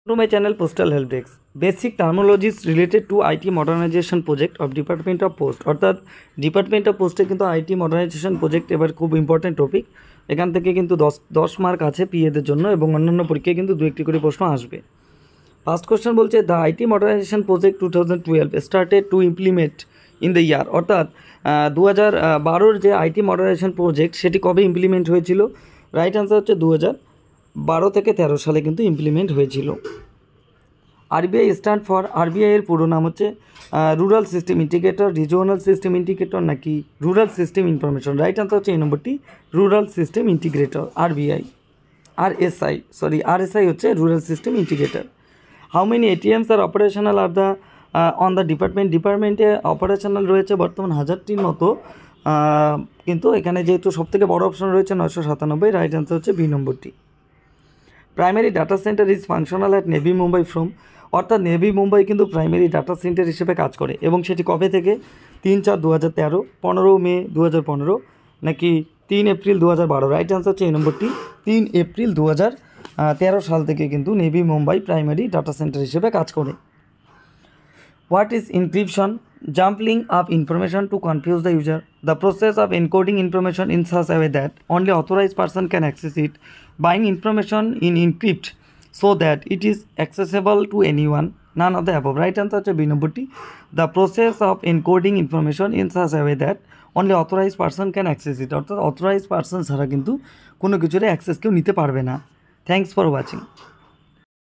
To my channel Postal Help Desk. Basic terminologies related to IT modernization project of Department of Post অর্থাৎ department of পোস্টে কিন্তু IT modernisation project এবার খুব important topic. এখান থেকে কিন্তু 10 মার্ক আছে পিএদের জন্য এবং অন্যান্য পরীক্ষায় কিন্তু 2-1টি করে প্রশ্ন আসবে। ফার্স্ট কোশ্চেন বলছে the IT modernisation project 2012 started to implement in the year, অর্থাৎ 2012 যে আইটি মডার্নাইজেশন প্রজেক্ট সেটি কবে ইমপ্লিমেন্ট হয়েছিল? রাইট অ্যান্সার হচ্ছে 2012 থেকে 13 সালে কিন্তু ইমপ্লিমেন্ট হয়েছিল। আরবিআই স্ট্যান্ড ফর, আরবিআই এর পুরো নাম হচ্ছে rural system integrator, regional system integrator নাকি rural system information? Right answer হচ্ছে এই নম্বরটি, rural system integrator RBI. RSI হচ্ছে rural system integrator. How many ATMs are operational are the on the ডিপার্টমেন্টে অপারেশনাল রয়েছে বর্তমান 1000টির মতো, কিন্তু এখানে যেহেতু সবথেকে বড় অপশন রয়েছে 997, রাইট অ্যান্সার হচ্ছে বি নম্বরটি। Primary data centre is functional at navy Mumbai from, অর্থাৎ নেভি মুম্বাই কিন্তু প্রাইমারি ডাটা সেন্টার হিসেবে কাজ করে এবং সেটি কবে থেকে? 3/4/2013, 15 মে 2015 নাকি 3 এপ্রিল 2012? রাইট অ্যান্সার হচ্ছে এই নম্বরটি, 3 এপ্রিল 2013 সাল থেকে কিন্তু navy Mumbai primary data centre হিসেবে কাজ করে। What is encryption? Jumbling up information to confuse the user. The process of encoding information in such a way that only authorized person can access it. Buying information in encrypt so that it is accessible to anyone. None of the above. Right answer হচ্ছে B নম্বরটি। The process of encoding information in such a way that only authorized person can access it. অর্থাৎ authorized person ছাড়া কিন্তু কোনো কিছুর access কেউ নিতে পারবে না। Thanks for watching.